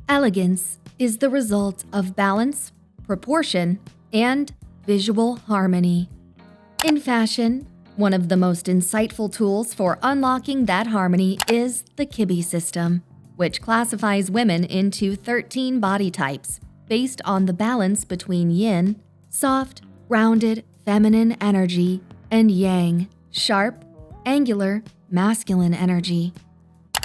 Elegance is the result of balance, proportion, and visual harmony. In fashion, one of the most insightful tools for unlocking that harmony is the Kibbe system, which classifies women into 13 body types based on the balance between yin, soft, rounded, feminine energy, and yang, sharp, angular, masculine energy.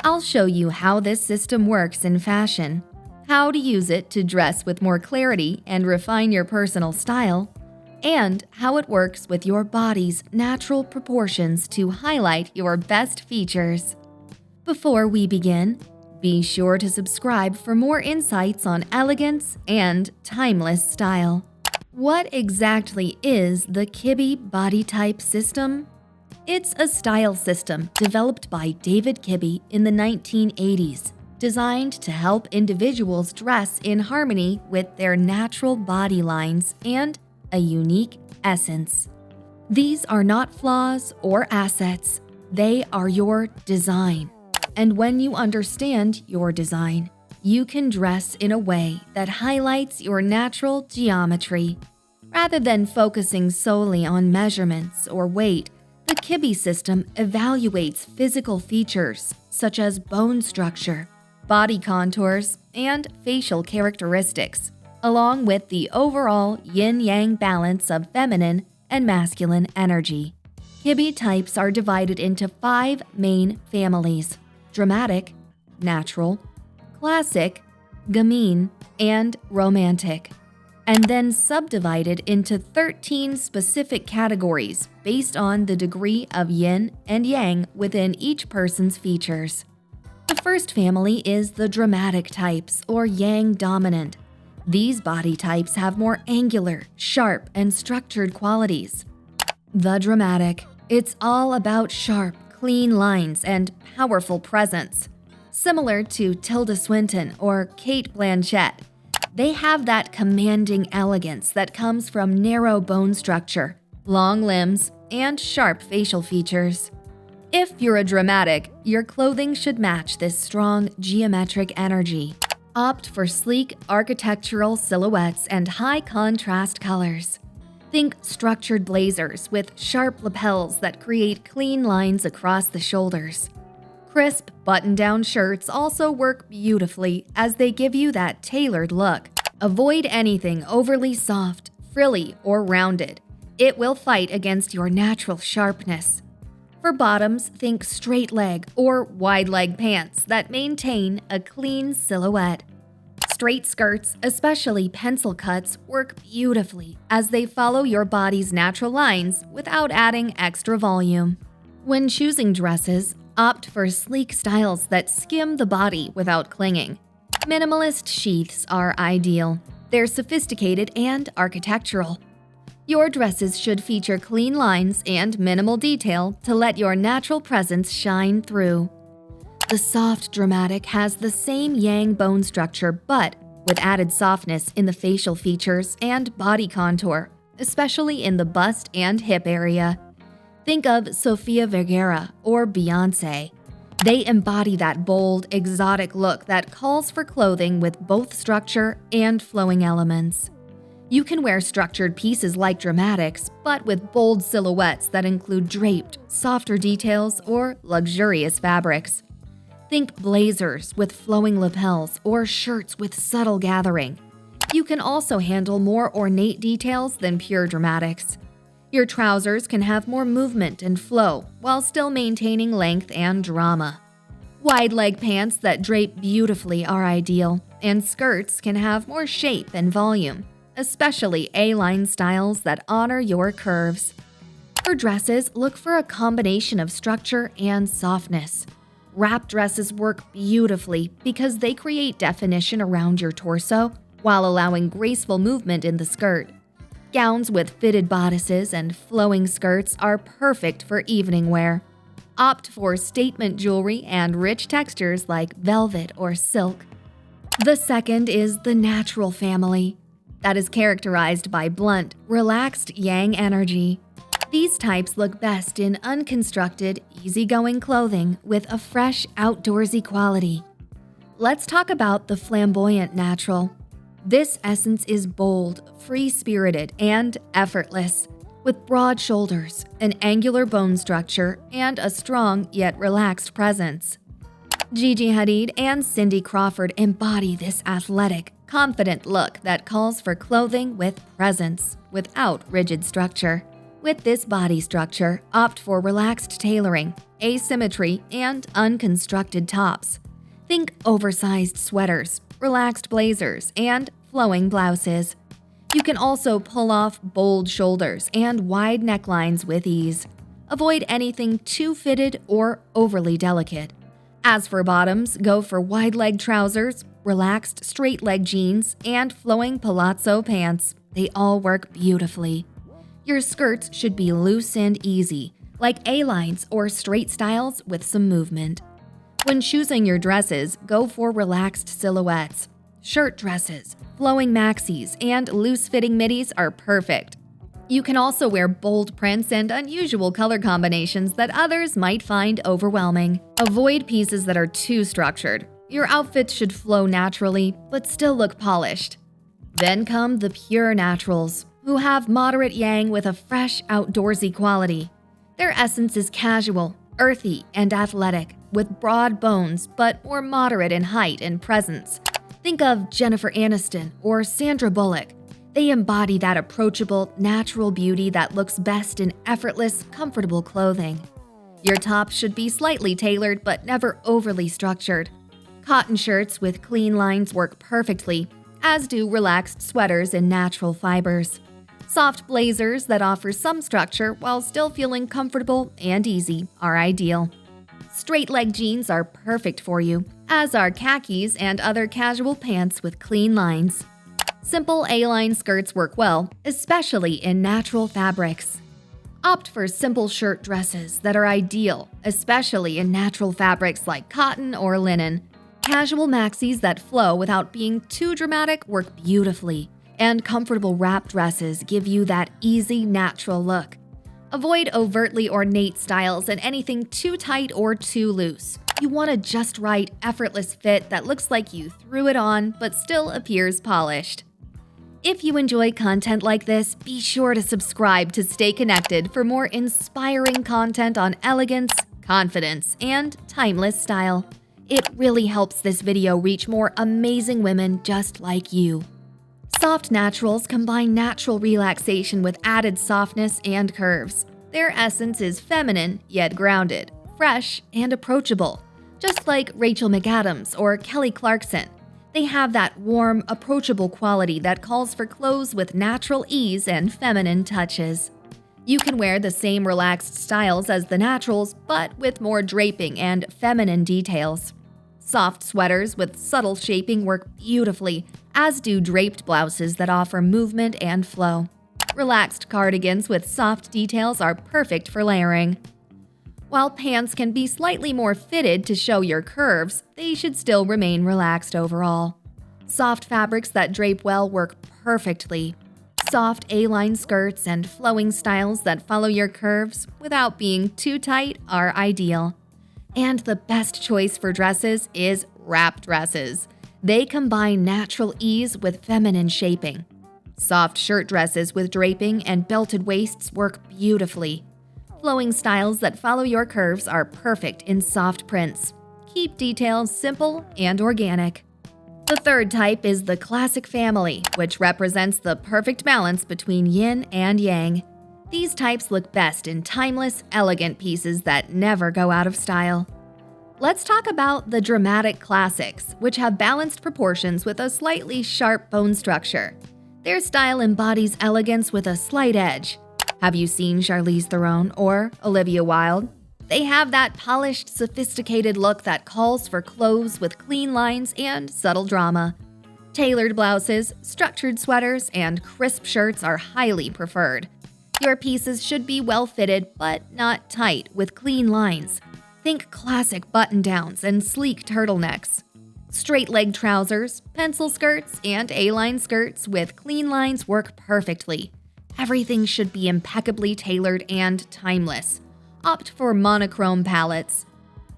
I'll show you how this system works in fashion, how to use it to dress with more clarity and refine your personal style, and how it works with your body's natural proportions to highlight your best features. Before we begin, be sure to subscribe for more insights on elegance and timeless style. What exactly is the Kibbe body type system? It's a style system developed by David Kibbe in the 1980s, designed to help individuals dress in harmony with their natural body lines and a unique essence. These are not flaws or assets, they are your design. And when you understand your design, you can dress in a way that highlights your natural geometry. Rather than focusing solely on measurements or weight, the Kibbe system evaluates physical features such as bone structure, body contours, and facial characteristics, along with the overall yin-yang balance of feminine and masculine energy. Kibbe types are divided into 5 main families: dramatic, natural, classic, gamine, and romantic, and then subdivided into 13 specific categories based on the degree of yin and yang within each person's features. The first family is the dramatic types, or yang dominant. These body types have more angular, sharp, and structured qualities. The dramatic. It's all about sharp, clean lines and powerful presence. Similar to Tilda Swinton or Kate Blanchett, they have that commanding elegance that comes from narrow bone structure, long limbs, and sharp facial features. If you're a dramatic, your clothing should match this strong geometric energy. Opt for sleek architectural silhouettes and high contrast colors. Think structured blazers with sharp lapels that create clean lines across the shoulders. Crisp button-down shirts also work beautifully as they give you that tailored look. Avoid anything overly soft, frilly, or rounded. It will fight against your natural sharpness. For bottoms, think straight leg or wide leg pants that maintain a clean silhouette. Straight skirts, especially pencil cuts, work beautifully as they follow your body's natural lines without adding extra volume. When choosing dresses, opt for sleek styles that skim the body without clinging. Minimalist sheaths are ideal. They're sophisticated and architectural. Your dresses should feature clean lines and minimal detail to let your natural presence shine through. The soft dramatic has the same yang bone structure but with added softness in the facial features and body contour, especially in the bust and hip area. Think of Sofia Vergara or Beyoncé. They embody that bold, exotic look that calls for clothing with both structure and flowing elements. You can wear structured pieces like dramatics, but with bold silhouettes that include draped, softer details, or luxurious fabrics. Think blazers with flowing lapels or shirts with subtle gathering. You can also handle more ornate details than pure dramatics. Your trousers can have more movement and flow while still maintaining length and drama. Wide leg pants that drape beautifully are ideal, and skirts can have more shape and volume, especially A-line styles that honor your curves. For dresses, look for a combination of structure and softness. Wrap dresses work beautifully because they create definition around your torso while allowing graceful movement in the skirt. Gowns with fitted bodices and flowing skirts are perfect for evening wear. Opt for statement jewelry and rich textures like velvet or silk. The second is the natural family, that is characterized by blunt, relaxed yang energy. These types look best in unconstructed, easygoing clothing with a fresh, outdoorsy quality. Let's talk about the Flamboyant Natural. This essence is bold, free-spirited, and effortless, with broad shoulders, an angular bone structure, and a strong yet relaxed presence. Gigi Hadid and Cindy Crawford embody this athletic, confident look that calls for clothing with presence, without rigid structure. With this body structure, opt for relaxed tailoring, asymmetry, and unconstructed tops. Think oversized sweaters, relaxed blazers, and flowing blouses. You can also pull off bold shoulders and wide necklines with ease. Avoid anything too fitted or overly delicate. As for bottoms, go for wide-leg trousers, relaxed straight-leg jeans, and flowing palazzo pants. They all work beautifully. Your skirts should be loose and easy, like A-lines or straight styles with some movement. When choosing your dresses, go for relaxed silhouettes. Shirt dresses, flowing maxis, and loose-fitting middies are perfect. You can also wear bold prints and unusual color combinations that others might find overwhelming. Avoid pieces that are too structured. Your outfit should flow naturally, but still look polished. Then come the pure naturals, who have moderate yang with a fresh, outdoorsy quality. Their essence is casual, earthy, and athletic, with broad bones but more moderate in height and presence. Think of Jennifer Aniston or Sandra Bullock. They embody that approachable, natural beauty that looks best in effortless, comfortable clothing. Your top should be slightly tailored but never overly structured. Cotton shirts with clean lines work perfectly, as do relaxed sweaters in natural fibers. Soft blazers that offer some structure while still feeling comfortable and easy are ideal. Straight-leg jeans are perfect for you, as are khakis and other casual pants with clean lines. Simple A-line skirts work well, especially in natural fabrics. Opt for simple shirt dresses that are ideal, especially in natural fabrics like cotton or linen. Casual maxis that flow without being too dramatic work beautifully, and comfortable wrap dresses give you that easy, natural look. Avoid overtly ornate styles and anything too tight or too loose. You want a just right, effortless fit that looks like you threw it on but still appears polished. If you enjoy content like this, be sure to subscribe to stay connected for more inspiring content on elegance, confidence, and timeless style. It really helps this video reach more amazing women just like you. Soft naturals combine natural relaxation with added softness and curves. Their essence is feminine yet grounded, fresh and approachable, just like Rachel McAdams or Kelly Clarkson. They have that warm, approachable quality that calls for clothes with natural ease and feminine touches. You can wear the same relaxed styles as the naturals, but with more draping and feminine details. Soft sweaters with subtle shaping work beautifully, as do draped blouses that offer movement and flow. Relaxed cardigans with soft details are perfect for layering. While pants can be slightly more fitted to show your curves, they should still remain relaxed overall. Soft fabrics that drape well work perfectly. Soft A-line skirts and flowing styles that follow your curves without being too tight are ideal. And the best choice for dresses is wrap dresses. They combine natural ease with feminine shaping. Soft shirt dresses with draping and belted waists work beautifully. Flowing styles that follow your curves are perfect in soft prints. Keep details simple and organic. The third type is the classic family, which represents the perfect balance between yin and yang. These types look best in timeless, elegant pieces that never go out of style. Let's talk about the dramatic classics, which have balanced proportions with a slightly sharp bone structure. Their style embodies elegance with a slight edge. Have you seen Charlize Theron or Olivia Wilde? They have that polished, sophisticated look that calls for clothes with clean lines and subtle drama. Tailored blouses, structured sweaters, and crisp shirts are highly preferred. Your pieces should be well-fitted but not tight, with clean lines. Think classic button-downs and sleek turtlenecks. Straight-leg trousers, pencil skirts, and A-line skirts with clean lines work perfectly. Everything should be impeccably tailored and timeless. Opt for monochrome palettes.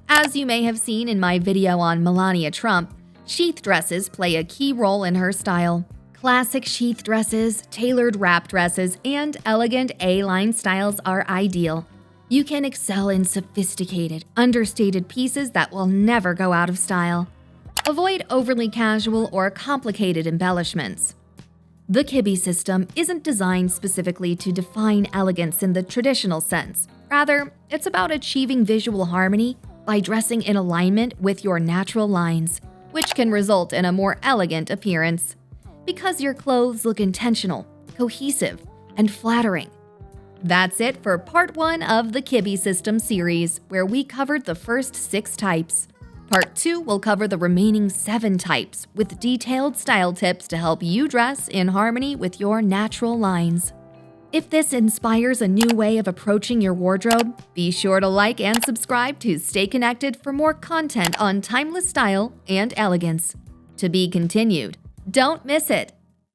As you may have seen in my video on Melania Trump, Sheath dresses play a key role in her style. Classic sheath dresses, tailored wrap dresses, and elegant A-line styles are ideal. You can excel in sophisticated, understated pieces that will never go out of style. Avoid overly casual or complicated embellishments. The Kibbe system isn't designed specifically to define elegance in the traditional sense. Rather, it's about achieving visual harmony by dressing in alignment with your natural lines, which can result in a more elegant appearance. Because your clothes look intentional, cohesive, and flattering. That's it for part 1 of the Kibbe system series, where we covered the first 6 types. Part 2 will cover the remaining 7 types with detailed style tips to help you dress in harmony with your natural lines. If this inspires a new way of approaching your wardrobe, be sure to like and subscribe to stay connected for more content on timeless style and elegance. To be continued. Don't miss it!